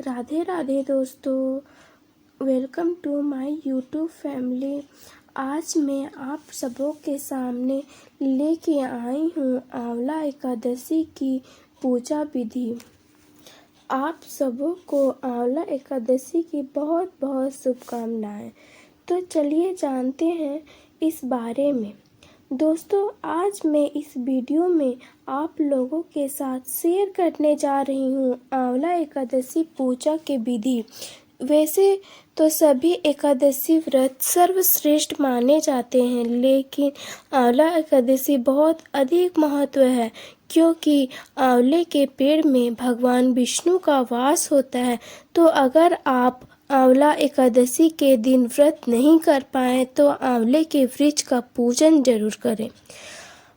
राधे राधे दोस्तों, welcome to my YouTube family. आज मैं आप सबों के सामने लेके आई हूँ आंवला एकादशी की पूजा विधि। आप सबों को आंवला एकादशी की बहुत बहुत शुभकामनाएं। तो चलिए जानते हैं इस बारे में। दोस्तों, आज मैं इस वीडियो में आप लोगों के साथ शेयर करने जा रही हूँ आंवला एकादशी पूजा के विधि। वैसे तो सभी एकादशी व्रत सर्वश्रेष्ठ माने जाते हैं, लेकिन आंवला एकादशी बहुत अधिक महत्व है, क्योंकि आंवले के पेड़ में भगवान विष्णु का वास होता है। तो अगर आप आंवला एकादशी के दिन व्रत नहीं कर पाएँ तो आंवले के वृक्ष का पूजन जरूर करें।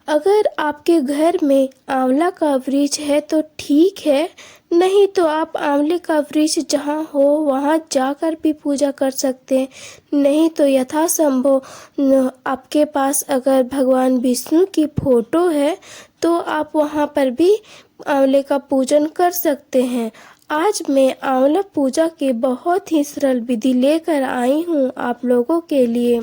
अगर आपके घर में आंवला का वृक्ष है तो ठीक है, नहीं तो आप आंवले का वृक्ष जहाँ हो वहाँ जाकर भी पूजा कर सकते हैं। नहीं तो यथासंभव आपके पास अगर भगवान विष्णु की फोटो है तो आप वहाँ पर भी आंवले का पूजन कर सकते हैं। आज मैं आंवला पूजा की बहुत ही सरल विधि लेकर आई हूँ आप लोगों के लिए।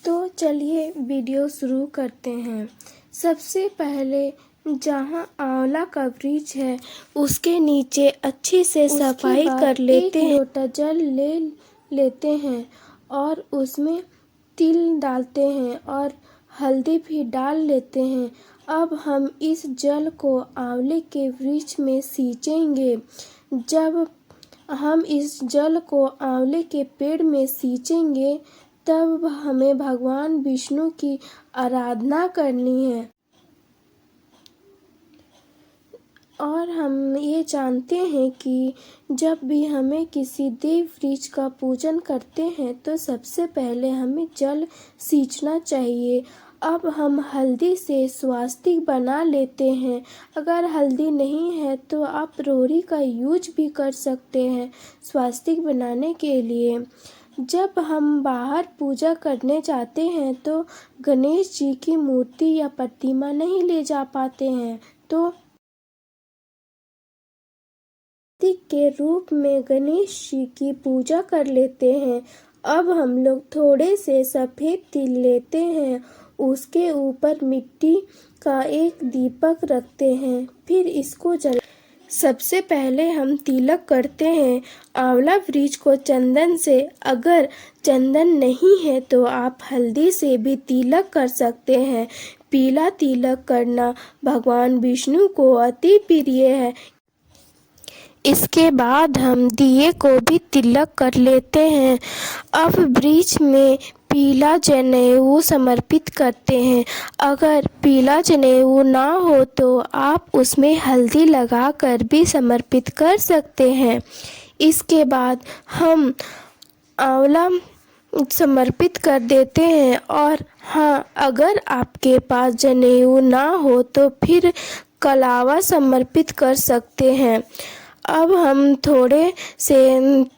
तो चलिए वीडियो शुरू करते हैं। सबसे पहले जहाँ आंवला का वृक्ष है उसके नीचे अच्छी से सफाई कर लेते हैं। लोटा जल ले लेते हैं और उसमें तिल डालते हैं और हल्दी भी डाल लेते हैं। अब हम इस जल को आंवले के वृक्ष में सींचेंगे। जब हम इस जल को आंवले के पेड़ में सींचेंगे तब हमें भगवान विष्णु की आराधना करनी है। और हम ये जानते हैं कि जब भी हमें किसी देव वृक्ष का पूजन करते हैं तो सबसे पहले हमें जल सींचना चाहिए। अब हम हल्दी से स्वास्तिक बना लेते हैं। अगर हल्दी नहीं है तो आप रोरी का यूज भी कर सकते हैं स्वास्तिक बनाने के लिए। जब हम बाहर पूजा करने जाते हैं तो गणेश जी की मूर्ति या प्रतिमा नहीं ले जा पाते हैं, तो प्रतीक के रूप में गणेश जी की पूजा कर लेते हैं। अब हम लोग थोड़े से सफ़ेद तिल लेते हैं, उसके ऊपर मिट्टी का एक दीपक रखते हैं, फिर इसको सबसे पहले हम तिलक करते हैं आंवला वृक्ष को चंदन से। अगर चंदन नहीं है तो आप हल्दी से भी तिलक कर सकते हैं। पीला तिलक करना भगवान विष्णु को अति प्रिय है। इसके बाद हम दिए को भी तिलक कर लेते हैं। अब वृक्ष में पीला जनेऊ समर्पित करते हैं। अगर पीला जनेऊ ना हो तो आप उसमें हल्दी लगाकर भी समर्पित कर सकते हैं। इसके बाद हम आंवला समर्पित कर देते हैं। और हाँ, अगर आपके पास जनेऊ ना हो तो फिर कलावा समर्पित कर सकते हैं। अब हम थोड़े से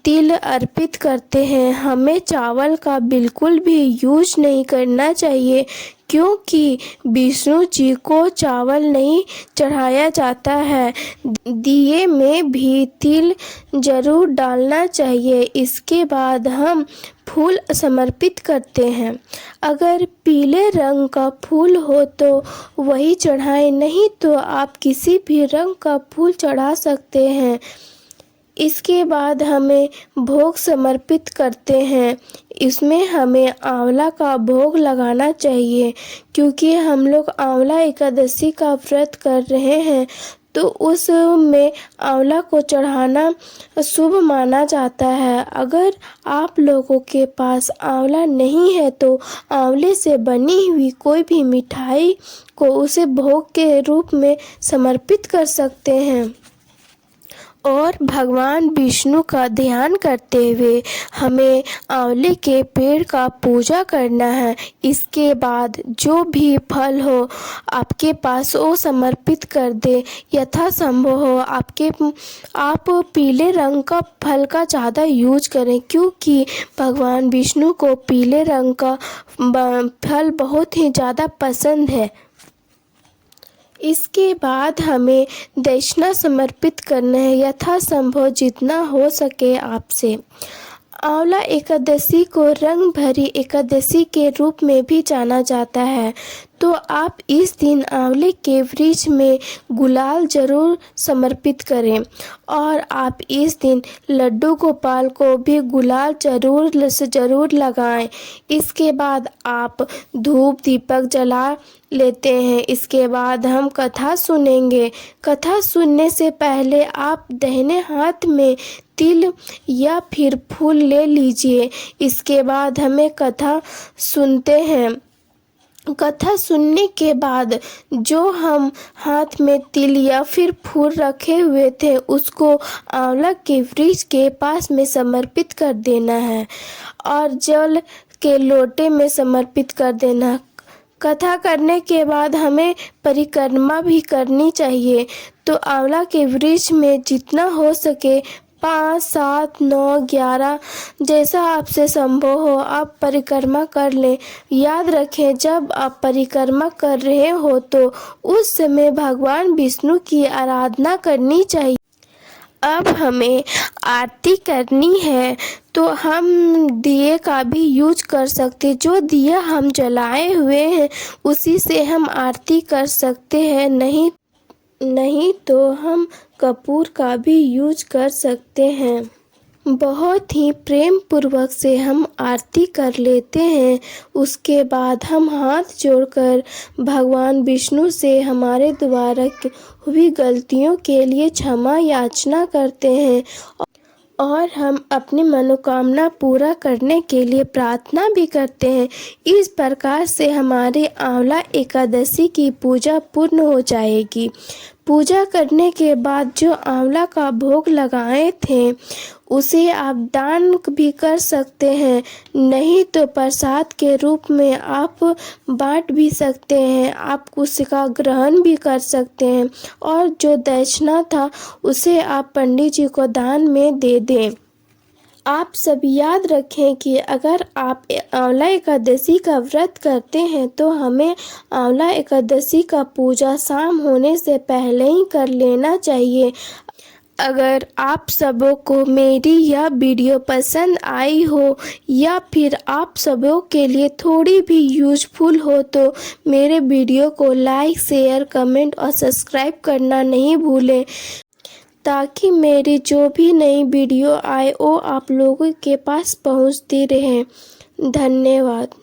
तिल अर्पित करते हैं। हमें चावल का बिल्कुल भी यूज नहीं करना चाहिए, क्योंकि विष्णु जी को चावल नहीं चढ़ाया जाता है। दिए में भी तिल जरूर डालना चाहिए। इसके बाद हम फूल समर्पित करते हैं। अगर पीले रंग का फूल हो तो वही चढ़ाएं, नहीं तो आप किसी भी रंग का फूल चढ़ा सकते हैं। इसके बाद हमें भोग समर्पित करते हैं। इसमें हमें आंवला का भोग लगाना चाहिए, क्योंकि हम लोग आंवला एकादशी का व्रत कर रहे हैं, तो उसमें आंवला को चढ़ाना शुभ माना जाता है। अगर आप लोगों के पास आंवला नहीं है तो आंवले से बनी हुई कोई भी मिठाई को उसे भोग के रूप में समर्पित कर सकते हैं। और भगवान विष्णु का ध्यान करते हुए हमें आंवले के पेड़ का पूजा करना है। इसके बाद जो भी फल हो आपके पास वो समर्पित कर दे। यथासंभव हो आप पीले रंग का फल का ज़्यादा यूज करें, क्योंकि भगवान विष्णु को पीले रंग का फल बहुत ही ज़्यादा पसंद है। इसके बाद हमें दक्षिणा समर्पित करना है यथासंभव जितना हो सके आपसे। आंवला एकादशी को रंग भरी एकादशी के रूप में भी जाना जाता है, तो आप इस दिन आंवले के वृक्ष में गुलाल जरूर समर्पित करें और आप इस दिन लड्डू गोपाल को भी गुलाल जरूर लगाएं। इसके बाद आप धूप दीपक जला लेते हैं। इसके बाद हम कथा सुनेंगे। कथा सुनने से पहले आप दाहिने हाथ में तिल या फिर फूल ले लीजिए। इसके बाद हमें कथा सुनते हैं। कथा सुनने के बाद जो हम हाथ में तिल या फिर फूल रखे हुए थे उसको आंवला के वृक्ष के पास में समर्पित कर देना है और जल के लोटे में समर्पित कर देना। कथा करने के बाद हमें परिक्रमा भी करनी चाहिए। तो आंवला के वृक्ष में जितना हो सके 5, 7, 9, 11 जैसा आपसे संभव हो आप परिक्रमा कर लें। याद रखें जब आप परिक्रमा कर रहे हो तो उस समय भगवान विष्णु की आराधना करनी चाहिए। अब हमें आरती करनी है तो हम दिए का भी यूज कर सकते हैं। जो दिया हम जलाए हुए हैं उसी से हम आरती कर सकते हैं, नहीं तो हम कपूर का भी यूज कर सकते हैं। बहुत ही प्रेम पूर्वक से हम आरती कर लेते हैं। उसके बाद हम हाथ जोड़कर भगवान विष्णु से हमारे द्वारा हुई गलतियों के लिए क्षमा याचना करते हैं और हम अपनी मनोकामना पूरा करने के लिए प्रार्थना भी करते हैं। इस प्रकार से हमारे आंवला एकादशी की पूजा पूर्ण हो जाएगी। पूजा करने के बाद जो आंवला का भोग लगाए थे उसे आप दान भी कर सकते हैं, नहीं तो प्रसाद के रूप में आप बांट भी सकते हैं। आप उसका ग्रहण भी कर सकते हैं और जो दक्षिणा था उसे आप पंडित जी को दान में दे दें। आप सब याद रखें कि अगर आप आंवला एकादशी का व्रत करते हैं तो हमें आंवला एकादशी का पूजा शाम होने से पहले ही कर लेना चाहिए। अगर आप सबों को मेरी यह वीडियो पसंद आई हो या फिर आप सबों के लिए थोड़ी भी यूजफुल हो तो मेरे वीडियो को लाइक, शेयर, कमेंट और सब्सक्राइब करना नहीं भूलें, ताकि मेरी जो भी नई वीडियो आए वो आप लोगों के पास पहुंचती रहे। धन्यवाद।